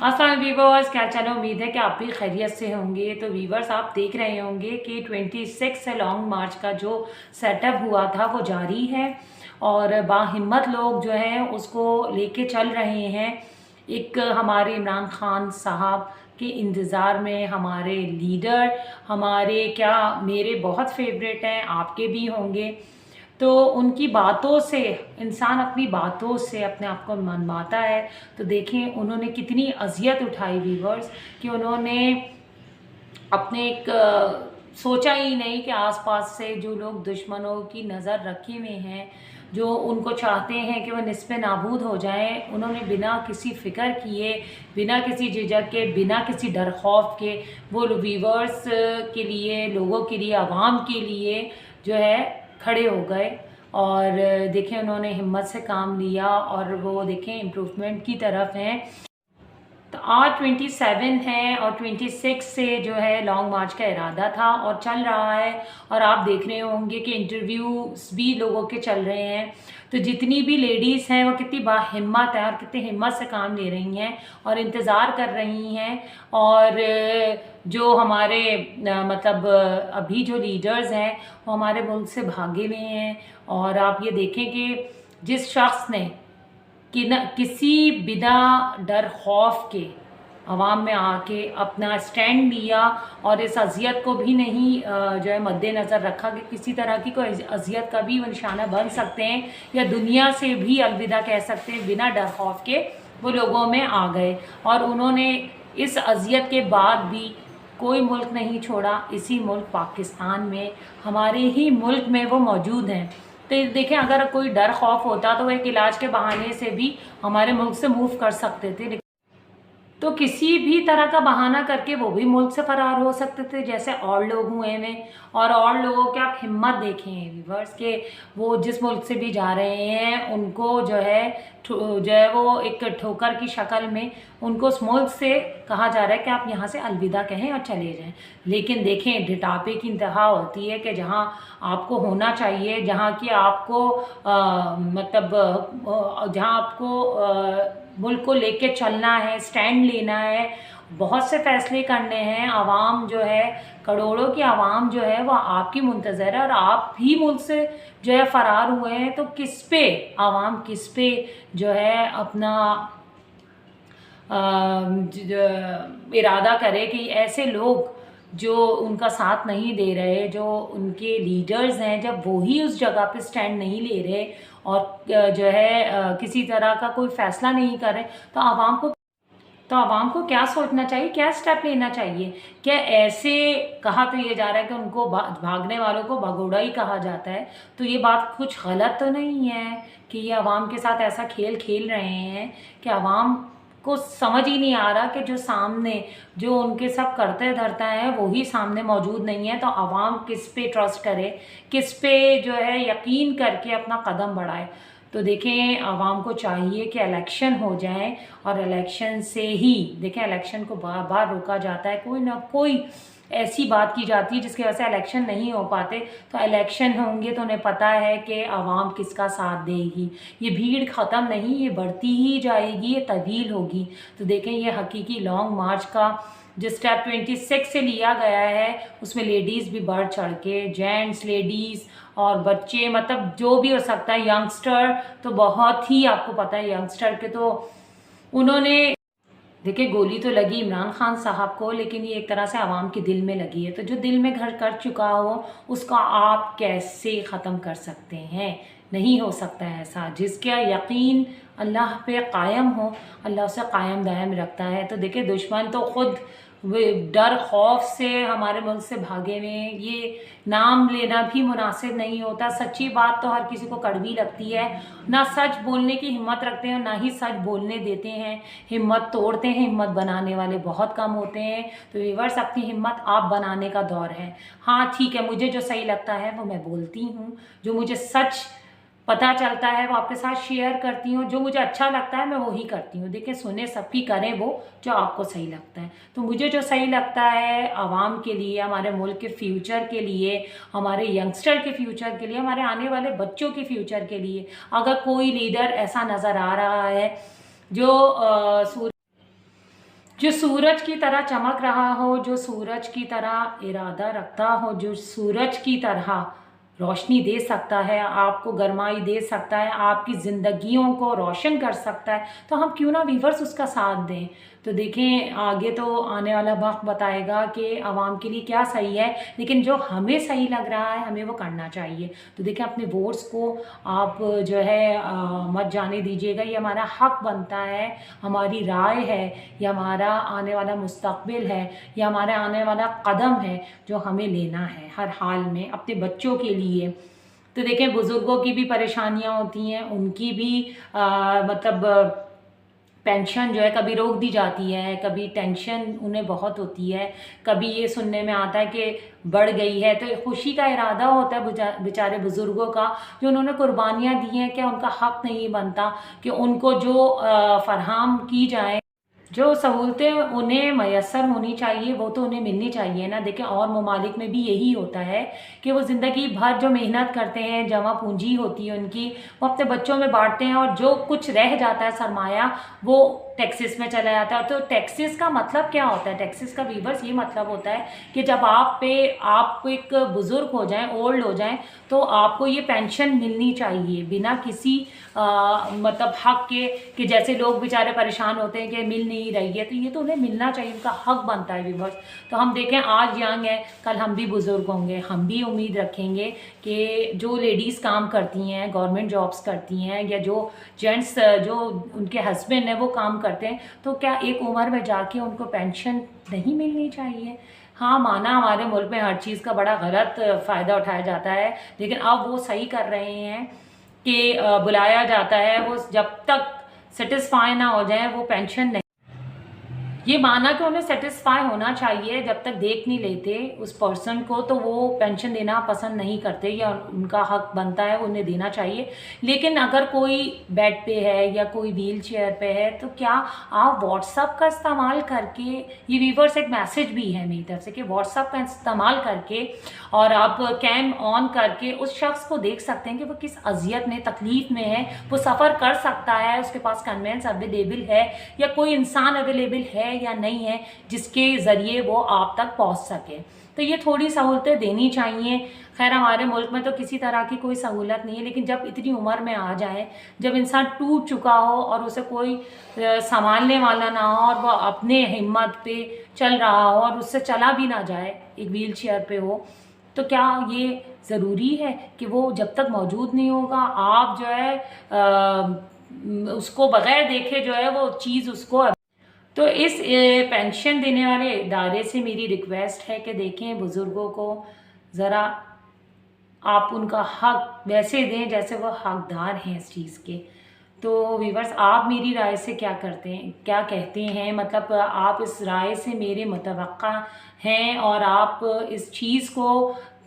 अस्सलाम वीवर्स, क्या चलो उम्मीद है कि आप भी खैरियत से होंगे। तो वीवर्स, आप देख रहे होंगे कि 26 से लॉन्ग मार्च का जो सेटअप हुआ था वो जारी है और बाहिम्मत लोग जो हैं उसको लेके चल रहे हैं। एक हमारे इमरान खान साहब के इंतज़ार में हमारे लीडर, हमारे क्या मेरे बहुत फेवरेट हैं, आपके भी होंगे। तो उनकी बातों से इंसान अपनी बातों से अपने आप को मनवाता है। तो देखें उन्होंने कितनी अज़ियत उठाई वीवर्स, कि उन्होंने अपने एक सोचा ही नहीं कि आसपास से जो लोग दुश्मनों की नज़र रखे हुए हैं, जो उनको चाहते हैं कि वह निस्फ़े नाबूद हो जाएं, उन्होंने बिना किसी फ़िक्र किए, बिना किसी झिझक के, बिना किसी डर खौफ के वो वीवर्स के लिए, लोगों के लिए, आवाम के लिए जो है खड़े हो गए। और देखें उन्होंने हिम्मत से काम लिया और वो देखें इम्प्रूवमेंट की तरफ हैं। तो आज 27 है और 26 से जो है लॉन्ग मार्च का इरादा था और चल रहा है। और आप देख रहे होंगे कि इंटरव्यूज़ भी लोगों के चल रहे हैं। तो जितनी भी लेडीज़ हैं वो कितनी बाहिम्मत है और कितनी हिम्मत से काम ले रही हैं और इंतज़ार कर रही हैं। और जो हमारे मतलब अभी जो लीडर्स हैं वो हमारे मुल्क से भागे हुए हैं। और आप ये देखें कि जिस शख्स ने कि न किसी बिना डर खौफ के आवाम में आके अपना स्टैंड लिया और इस अज़ियत को भी नहीं जो है मद्देनज़र रखा कि किसी तरह की कोई अज़ियत का भी वो निशाना बन सकते हैं या दुनिया से भी अलविदा कह सकते हैं। बिना डर खौफ के वो लोगों में आ गए और उन्होंने इस अज़ियत के बाद भी कोई मुल्क नहीं छोड़ा। इसी मुल्क पाकिस्तान में, हमारे ही मुल्क में वो मौजूद हैं। तो देखें, अगर कोई डर खौफ होता तो वो एक इलाज के बहाने से भी हमारे मुल्क से मूव कर सकते थे, तो किसी भी तरह का बहाना करके वो भी मुल्क से फरार हो सकते थे, जैसे और लोग हुए हैं। और लोगों की आप हिम्मत देखें व्यूवर्स के वो जिस मुल्क से भी जा रहे हैं उनको जो है वो एक ठोकर की शक्ल में उनको उस मुल्क से कहा जा रहा है कि आप यहाँ से अलविदा कहें और चले जाएं। लेकिन देखें, ढिठापे की इंतहा होती है कि जहाँ आपको होना चाहिए, जहाँ की आपको जहाँ आपको मुल्क को लेके चलना है, स्टैंड लेना है, बहुत से फ़ैसले करने हैं। आवाम जो है, करोड़ों की आवाम जो है वो आपकी मुंतज़र है और आप भी मुल्क से जो है फ़रार हुए हैं। तो किस पे आवाम, किस पे जो है अपना इरादा करे कि ऐसे लोग जो उनका साथ नहीं दे रहे, जो उनके लीडर्स हैं, जब वो ही उस जगह पे स्टैंड नहीं ले रहे और जो है किसी तरह का कोई फ़ैसला नहीं कर रहे, तो आवाम को क्या सोचना चाहिए, क्या स्टेप लेना चाहिए? क्या ऐसे कहा तो ये जा रहा है कि उनको भागने वालों को भगोड़ा ही कहा जाता है, तो ये बात कुछ गलत तो नहीं है कि ये आवाम के साथ ऐसा खेल खेल रहे हैं कि आवाम को समझ ही नहीं आ रहा कि जो सामने जो उनके सब करते धरता है वही सामने मौजूद नहीं है। तो आवाम किस पे ट्रस्ट करे, किस पे जो है यकीन करके अपना कदम बढ़ाए? तो देखें, आवाम को चाहिए कि इलेक्शन हो जाए और इलेक्शन से ही देखें, इलेक्शन को बार बार रोका जाता है, कोई ना कोई ऐसी बात की जाती है जिसकी वजह से इलेक्शन नहीं हो पाते। तो इलेक्शन होंगे तो उन्हें पता है कि आवाम किसका साथ देगी। ये भीड़ ख़त्म नहीं, ये बढ़ती ही जाएगी, ये तवील होगी। तो देखें, ये हकीकी लॉन्ग मार्च का जो स्टेप 26 से लिया गया है उसमें लेडीज़ भी बढ़ चढ़ के, जेंट्स, लेडीज़ और बच्चे, मतलब जो भी हो सकता है, यंगस्टर तो बहुत ही, आपको पता है यंगस्टर के तो उन्होंने देखिए गोली तो लगी इमरान खान साहब को, लेकिन ये एक तरह से आवाम के दिल में लगी है। तो जो दिल में घर कर चुका हो उसका आप कैसे ख़त्म कर सकते हैं? नहीं हो सकता है ऐसा। जिसका यकीन अल्लाह पे कायम हो, अल्लाह उसे कायम दायम रखता है। तो देखिए, दुश्मन तो ख़ुद डर खौफ से हमारे मुल्क से भागे हुए हैं। ये नाम लेना भी मुनासिब नहीं होता। सच्ची बात तो हर किसी को कड़वी लगती है, ना सच बोलने की हिम्मत रखते हैं ना ही सच बोलने देते हैं। हिम्मत तोड़ते हैं, हिम्मत बनाने वाले बहुत कम होते हैं। तो व्यूअर्स, अपनी हिम्मत आप बनाने का दौर है। हाँ ठीक है, मुझे जो सही लगता है वो मैं बोलती हूँ, जो मुझे सच पता चलता है वो आपके साथ शेयर करती हूँ, जो मुझे अच्छा लगता है मैं वही करती हूँ। देखिए, सुने सबकी, करें वो जो आपको सही लगता है। तो मुझे जो सही लगता है आवाम के लिए, हमारे मुल्क के फ्यूचर के लिए, हमारे यंगस्टर के फ्यूचर के लिए, हमारे आने वाले बच्चों के फ्यूचर के लिए, अगर कोई लीडर ऐसा नज़र आ रहा है जो जो सूरज की तरह चमक रहा हो, जो सूरज की तरह इरादा रखता हो, जो सूरज की तरह रोशनी दे सकता है, आपको गरमाई दे सकता है, आपकी ज़िंदगियों को रोशन कर सकता है, तो हम क्यों ना व्यूअर्स उसका साथ दें। तो देखें, आगे तो आने वाला वक्त बताएगा कि आवाम के लिए क्या सही है, लेकिन जो हमें सही लग रहा है हमें वो करना चाहिए। तो देखें, अपने वोट्स को आप जो है मत जाने दीजिएगा। ये हमारा हक बनता है, हमारी राय है, ये हमारा आने वाला मुस्तकबिल है, ये हमारा आने वाला कदम है जो हमें लेना है हर हाल में अपने बच्चों के लिए। तो देखें, बुज़ुर्गों की भी परेशानियां होती हैं, उनकी भी मतलब पेंशन जो है कभी रोक दी जाती है, कभी टेंशन उन्हें बहुत होती है, कभी ये सुनने में आता है कि बढ़ गई है। तो खुशी का इरादा होता है बेचारे बुज़ुर्गों का, जो उन्होंने कुर्बानियाँ दी हैं, क्या उनका हक़ नहीं बनता कि उनको जो फ़राहम की जाए, जो सहूलतें उन्हें मैसर होनी चाहिए वो तो उन्हें मिलनी चाहिए ना। देखें, और ममालिक में भी यही होता है कि वो ज़िंदगी भर जो मेहनत करते हैं, जमा पूंजी होती है उनकी, वो अपने बच्चों में बांटते हैं, और जो कुछ रह जाता है सरमाया वो टैक्सेस में चला जाता है। तो टैक्सेस का मतलब क्या होता है? टैक्सेस का वीवर्स ये मतलब होता है कि जब आप एक बुज़ुर्ग हो जाएं, ओल्ड हो जाएं, तो आपको ये पेंशन मिलनी चाहिए बिना किसी मतलब हक के, कि जैसे लोग बेचारे परेशान होते हैं कि मिल नहीं रही है, तो ये तो उन्हें मिलना चाहिए, उनका हक बनता है वीवर्स। तो हम देखें, आज यंग है, कल हम भी बुज़ुर्ग होंगे, हम भी उम्मीद रखेंगे कि जो लेडीज़ काम करती हैं, गवर्नमेंट जॉब्स करती हैं, या जो जेंट्स जो उनके हस्बैंड हैं वो काम करते हैं, तो क्या एक उम्र में जाके उनको पेंशन नहीं मिलनी चाहिए? हाँ, माना हमारे मुल्क में हर चीज़ का बड़ा गलत फ़ायदा उठाया जाता है, लेकिन अब वो सही कर रहे हैं कि बुलाया जाता है, वो जब तक सेटिस्फाई ना हो जाए वो पेंशन नहीं, ये माना कि उन्हें सेटिस्फाई होना चाहिए, जब तक देख नहीं लेते उस पर्सन को तो वो पेंशन देना पसंद नहीं करते, या उनका हक बनता है उन्हें देना चाहिए। लेकिन अगर कोई बेड पे है या कोई व्हील चेयर पे है, तो क्या आप व्हाट्सअप का इस्तेमाल करके, ये व्यूअर्स एक मैसेज भी है मेरी तरफ से, कि व्हाट्सअप का इस्तेमाल करके और आप कैम ऑन करके उस शख्स को देख सकते हैं कि वो किस अजियत में, तकलीफ़ में है, वो सफ़र कर सकता है, उसके पास कन्वेंस अवेलेबल है, या कोई इंसान अवेलेबल है या नहीं है जिसके ज़रिए वो आप तक पहुंच सके। तो ये थोड़ी सहूलतें देनी चाहिए। खैर, हमारे मुल्क में तो किसी तरह की कोई सहूलत नहीं है, लेकिन जब इतनी उम्र में आ जाए, जब इंसान टूट चुका हो और उसे कोई संभालने वाला ना हो, और वह अपने हिम्मत पे चल रहा हो और उससे चला भी ना जाए, एक व्हील चेयर पे हो, तो क्या ये ज़रूरी है कि वो जब तक मौजूद नहीं होगा आप जो है उसको बग़ैर देखे जो है वो चीज़ उसको। तो इस पेंशन देने वाले इदारे से मेरी रिक्वेस्ट है कि देखें, बुज़ुर्गों को ज़रा आप उनका हक वैसे दें जैसे वो हकदार हैं इस चीज़ के। तो व्यूअर्स, आप मेरी राय से क्या करते हैं, क्या कहते हैं? मतलब आप इस राय से मेरे मुतवक्का हैं, और आप इस चीज़ को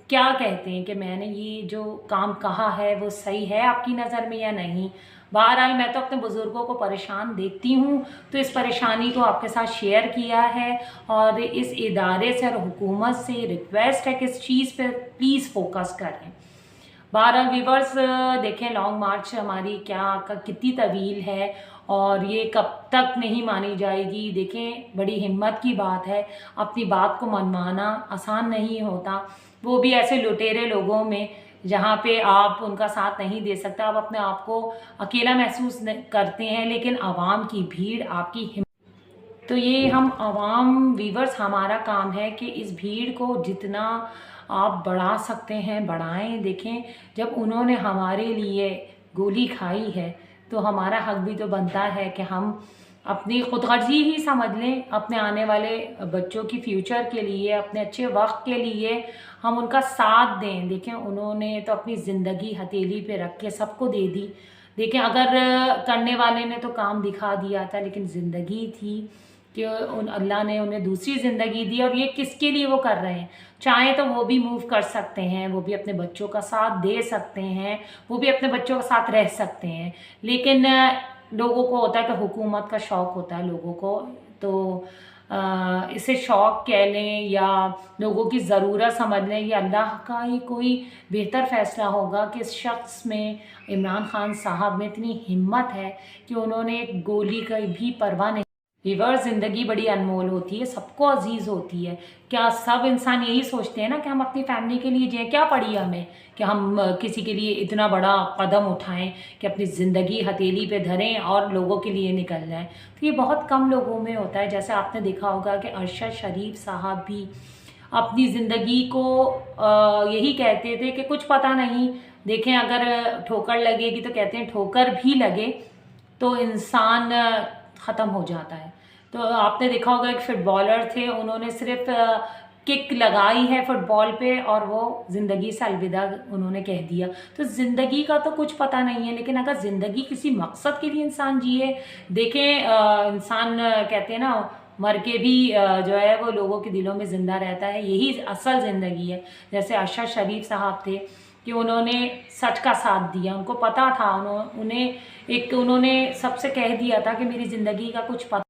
क्या कहते हैं कि मैंने ये जो काम कहा है वो सही है आपकी नज़र में या नहीं? बहरहाल, मैं तो अपने बुज़ुर्गों को परेशान देखती हूँ, तो इस परेशानी को आपके साथ शेयर किया है, और इस इदारे से और हुकूमत से रिक्वेस्ट है कि इस चीज़ पर प्लीज़ फोकस करें। बहरहाल व्यूअर्स, देखें, लॉन्ग मार्च हमारी कितनी तवील है, और ये कब तक नहीं मानी जाएगी। देखें, बड़ी हिम्मत की बात है, अपनी बात को मनवाना आसान नहीं होता, वो भी ऐसे लुटेरे लोगों में जहाँ पे आप उनका साथ नहीं दे सकते, आप अपने आप को अकेला महसूस करते हैं, लेकिन आवाम की भीड़ आपकी हिम्मत। तो ये हम आवाम व्यूअर्स, हमारा काम है कि इस भीड़ को जितना आप बढ़ा सकते हैं बढ़ाएं। देखें, जब उन्होंने हमारे लिए गोली खाई है, तो हमारा हक भी तो बनता है कि हम अपनी खुदगर्जी ही समझ लें, अपने आने वाले बच्चों की फ्यूचर के लिए, अपने अच्छे वक्त के लिए हम उनका साथ दें। देखें, उन्होंने तो अपनी ज़िंदगी हथेली पे रख के सबको दे दी। देखें, अगर करने वाले ने तो काम दिखा दिया था, लेकिन ज़िंदगी थी कि अल्लाह ने उन्हें दूसरी ज़िंदगी दी, और ये किसके लिए वो कर रहे हैं। चाहे तो वो भी मूव कर सकते हैं, वो भी अपने बच्चों का साथ दे सकते हैं, वो भी अपने बच्चों के साथ रह सकते हैं, लेकिन लोगों को होता है कि हुकूमत का शौक़ होता है लोगों को, तो इसे शौक़ कह लें या लोगों की ज़रूरत समझ लें, ये अल्लाह का ही कोई बेहतर फ़ैसला होगा कि इस शख्स में, इमरान खान साहब में इतनी हिम्मत है कि उन्होंने एक गोली की भी परवाह नहीं। व्यूअर्स, ज़िंदगी बड़ी अनमोल होती है, सबको अजीज़ होती है। क्या सब इंसान यही सोचते हैं ना कि हम अपनी फैमिली के लिए जिएं? क्या पड़ी हमें कि हम किसी के लिए इतना बड़ा कदम उठाएं कि अपनी ज़िंदगी हथेली पे धरें और लोगों के लिए निकल जाएं? तो ये बहुत कम लोगों में होता है। जैसे आपने देखा होगा कि अरशद शरीफ साहब भी अपनी ज़िंदगी को यही कहते थे कि कुछ पता नहीं, देखें अगर ठोकर लगेगी तो कहते हैं ठोकर भी लगे तो इंसान ख़त्म हो जाता है। तो आपने देखा होगा एक फुटबॉलर थे, उन्होंने सिर्फ किक लगाई है फुटबॉल पे और वो ज़िंदगी से अलविदा उन्होंने कह दिया। तो ज़िंदगी का तो कुछ पता नहीं है, लेकिन अगर ज़िंदगी किसी मकसद के लिए इंसान जिए, देखें इंसान कहते हैं ना मर के भी जो है वो लोगों के दिलों में ज़िंदा रहता है, यही असल ज़िंदगी है। जैसे अरशद शरीफ साहब थे कि उन्होंने सच का साथ दिया, उनको पता था, उन्होंने सबसे कह दिया था कि मेरी ज़िंदगी का कुछ पता।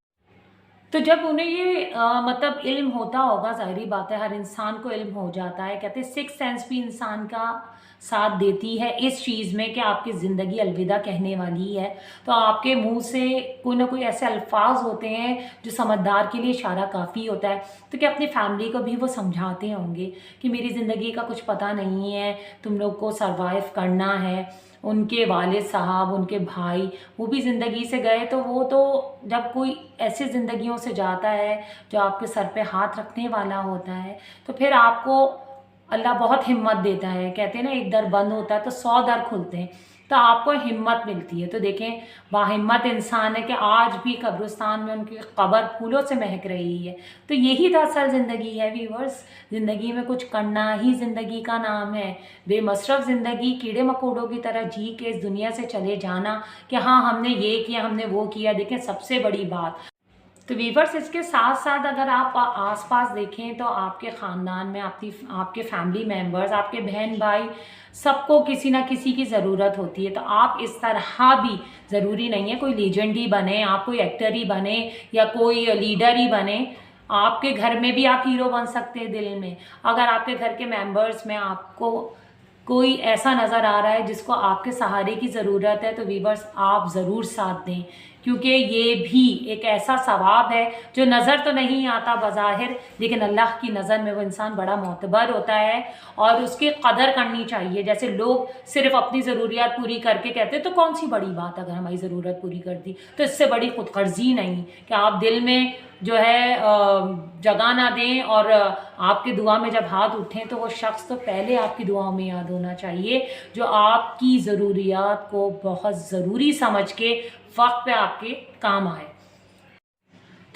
तो जब उन्हें ये मतलब इल्म होता होगा, ज़ाहिरी बात है हर इंसान को इल्म हो जाता है, कहते हैं सिक्स सेंस भी इंसान का साथ देती है इस चीज़ में कि आपकी ज़िंदगी अलविदा कहने वाली है। तो आपके मुंह से कोई ना कोई ऐसे अल्फाज होते हैं जो समझदार के लिए इशारा काफ़ी होता है। तो क्या अपनी फैमिली को भी वो समझाते होंगे कि मेरी ज़िंदगी का कुछ पता नहीं है, तुम लोग को सरवाइव करना है। उनके वालिद साहब, उनके भाई, वो भी ज़िंदगी से गए। तो वो तो जब कोई ऐसी ज़िंदगियों से जाता है जो आपके सर पे हाथ रखने वाला होता है, तो फिर आपको अल्लाह बहुत हिम्मत देता है। कहते हैं ना एक दर बंद होता है तो 100 दर खुलते हैं, तो आपको हिम्मत मिलती है। तो देखें बाहिम्मत इंसान है कि आज भी कब्रिस्तान में उनकी कब्र फूलों से महक रही है। तो यही तो असल ज़िंदगी है व्यूअर्स। ज़िंदगी में कुछ करना ही ज़िंदगी का नाम है। बेमसरफ ज़िंदगी कीड़े मकोड़ों की तरह जी के इस दुनिया से चले जाना कि हाँ हमने ये किया, हमने वो किया, देखें सबसे बड़ी बात। तो वीवर्स, इसके साथ साथ अगर आप आसपास देखें तो आपके ख़ानदान में आपके फैमिली मेम्बर्स, आपके बहन भाई, सबको किसी ना किसी की ज़रूरत होती है। तो आप इस तरह भी, ज़रूरी नहीं है कोई लीजेंड ही बने, आप कोई एक्टर ही बने या कोई लीडर ही बने, आपके घर में भी आप हीरो बन सकते हैं दिल में। अगर आपके घर के मेंबर्स में आपको कोई ऐसा नज़र आ रहा है जिसको आपके सहारे की ज़रूरत है, तो वीवर्स आप ज़रूर साथ दें, क्योंकि ये भी एक ऐसा सवाब है जो नज़र तो नहीं आता बज़ाहिर, लेकिन अल्लाह की नज़र में वो इंसान बड़ा मोतबर होता है और उसकी कदर करनी चाहिए। जैसे लोग सिर्फ अपनी ज़रूरियात पूरी करके कहते हैं तो कौन सी बड़ी बात अगर हमारी ज़रूरत पूरी कर दी, तो इससे बड़ी खुदगर्जी नहीं कि आप दिल में जो है जगह ना दें और आपकी दुआ में जब हाथ उठें तो वो शख्स तो पहले आपकी दुआओं में याद होना चाहिए जो आपकी ज़रूरियात को बहुत ज़रूरी समझ के वक्त पे आपके काम आए।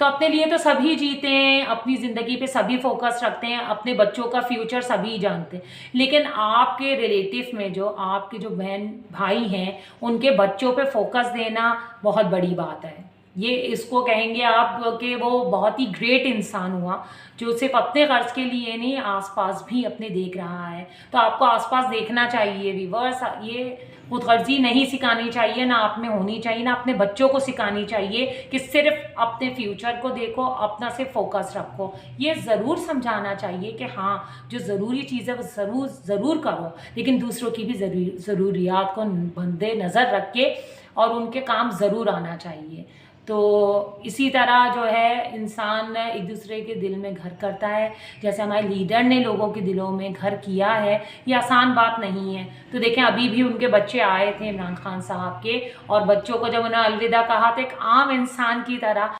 तो अपने लिए तो सभी जीते हैं, अपनी ज़िंदगी पे सभी फोकस रखते हैं, अपने बच्चों का फ्यूचर सभी जानते हैं, लेकिन आपके रिलेटिव में जो आपके जो बहन भाई हैं उनके बच्चों पे फोकस देना बहुत बड़ी बात है। ये इसको कहेंगे आप कि वो बहुत ही ग्रेट इंसान हुआ जो सिर्फ अपने गर्ज के लिए नहीं आसपास भी अपने देख रहा है। तो आपको आसपास देखना चाहिए व्यूअर्स, ये खुदगर्जी नहीं सिखानी चाहिए, ना आप में होनी चाहिए, ना अपने बच्चों को सिखानी चाहिए कि सिर्फ अपने फ्यूचर को देखो, अपना से फोकस रखो। ये ज़रूर समझाना चाहिए कि हाँ जो ज़रूरी चीज़ है वो ज़रूर करो, लेकिन दूसरों की भी ज़रूरियात को बंदे नज़र रख के और उनके काम ज़रूर आना चाहिए। तो इसी तरह जो है इंसान एक दूसरे के दिल में घर करता है, जैसे हमारे लीडर ने लोगों के दिलों में घर किया है। ये आसान बात नहीं है। तो देखें अभी भी उनके बच्चे आए थे इमरान खान साहब के, और बच्चों को जब उन्हें अलविदा कहा तो एक आम इंसान की तरह,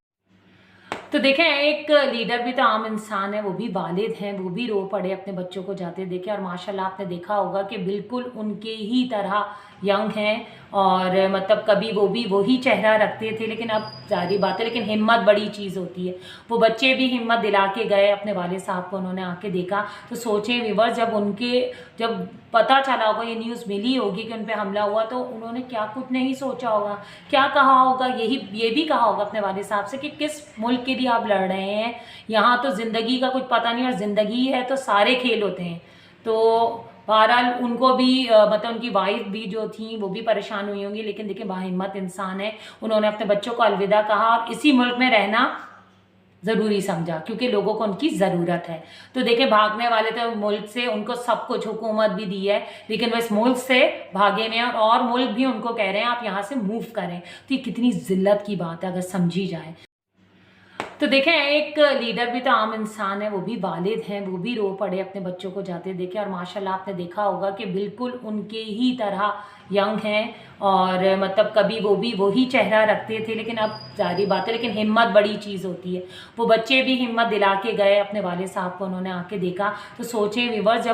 तो देखें एक लीडर भी तो आम इंसान है, वो भी वालिद हैं, वो भी रो पड़े अपने बच्चों को जाते देखे, और माशाल्लाह आपने देखा होगा कि बिल्कुल उनके ही तरह यंग हैं, और मतलब कभी वो भी वही चेहरा रखते थे, लेकिन अब जारी बात है, लेकिन हिम्मत बड़ी चीज़ होती है। वो बच्चे भी हिम्मत दिला के गए अपने वालिद साहब को, उन्होंने आके देखा। तो सोचें व्यूअर्स, जब पता चला होगा, ये न्यूज़ मिली होगी कि उन पर हमला हुआ, तो उन्होंने क्या कुछ नहीं सोचा होगा, क्या कहा होगा, ये भी कहा होगा अपने वालिद साहब से कि किस मुल्क के लिए आप लड़ रहे हैं, यहाँ तो ज़िंदगी का कुछ पता नहीं, और ज़िंदगी है तो सारे खेल होते हैं। तो बहरहाल उनको भी मतलब उनकी वाइफ भी जो थी वो भी परेशान हुई होंगी, लेकिन देखिए बाहिम्मत इंसान है, उन्होंने अपने बच्चों को अलविदा कहा और इसी मुल्क में रहना ज़रूरी समझा क्योंकि लोगों को उनकी ज़रूरत है। तो देखें भागने वाले तो मुल्क से उनको सब कुछ हुकूमत भी दी है, लेकिन वो इस मुल्क से भागे में और मुल्क भी उनको कह रहे हैं आप यहाँ से मूव करें। तो ये कितनी ज़िल्लत की बात है अगर समझी जाए। तो देखें, एक लीडर भी तो आम इंसान है, वो भी वालिद हैं, वो भी रो पड़े अपने बच्चों को जाते देखे। और माशाल्लाह आपने देखा होगा कि बिल्कुल उनके ही तरह यंग हैं, और मतलब कभी वो भी वही चेहरा रखते थे, लेकिन अब जारी बात है, लेकिन हिम्मत बड़ी चीज़ होती है। वो बच्चे भी हिम्मत दिला के गए अपने वालिद साहब को, उन्होंने आके देखा। तो सोचें व्यूअर्स,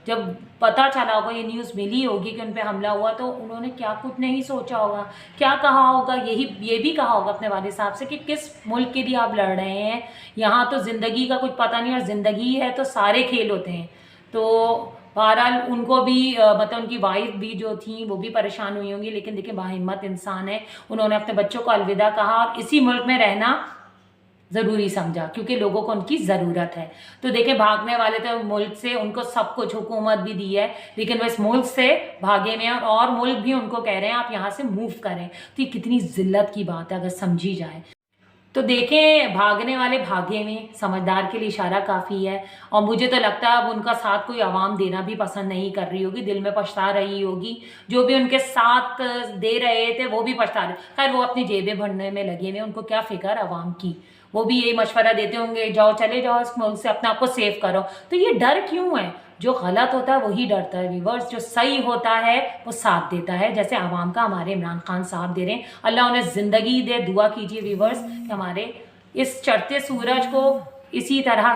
जब पता चला होगा, ये न्यूज़ मिली होगी कि उन पे हमला हुआ, तो उन्होंने क्या कुछ नहीं सोचा होगा, क्या कहा होगा। ये भी कहा होगा अपने वालिद साहब से कि किस मुल्क के लिए आप लड़ रहे हैं, यहाँ तो ज़िंदगी का कुछ पता नहीं, और ज़िंदगी है तो सारे खेल होते हैं। तो बहरहाल उनको भी मतलब उनकी वाइफ भी जो थी वो भी परेशान हुई होंगी, लेकिन देखिए बाहिम्मत इंसान है, उन्होंने अपने बच्चों को अलविदा कहा और इसी मुल्क में रहना ज़रूरी समझा, क्योंकि लोगों को उनकी ज़रूरत है। तो देखें, भागने वाले तो मुल्क से, उनको सब कुछ हुकूमत भी दी है, लेकिन वो इस मुल्क से भागे में, और मुल्क भी उनको कह रहे हैं आप यहाँ से मूव करें। तो ये कितनी ज़िल्लत की बात है अगर समझी जाए। तो देखें, भागने वाले भागे में, समझदार के लिए इशारा काफ़ी है। और मुझे तो लगता है अब उनका साथ कोई आवाम देना भी पसंद नहीं कर रही होगी, दिल में पछता रही होगी। जो भी उनके साथ दे रहे थे वो भी पछता रहे। खैर, वो अपनी जेबें भरने में लगे हुए, उनको क्या फिक्र आवाम की। वो भी यही मशवरा देते होंगे, जाओ चले जाओ इस मुल्क से, अपने आप को सेव करो। तो ये डर क्यों है? जो गलत होता है वही डरता है व्यूअर्स, जो सही होता है वो साथ देता है, जैसे आवाम का हमारे इमरान खान साहब दे रहे हैं। अल्लाह उन्हें ज़िंदगी दे। दुआ कीजिए व्यूअर्स कि हमारे इस चढ़ते सूरज को इसी तरह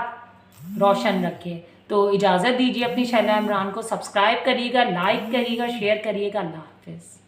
रोशन रखे। तो इजाज़त दीजिए, अपनी शैला इमरान को सब्सक्राइब करिएगा, लाइक करिएगा, शेयर करिएगा। अल्लाह हाफिज़।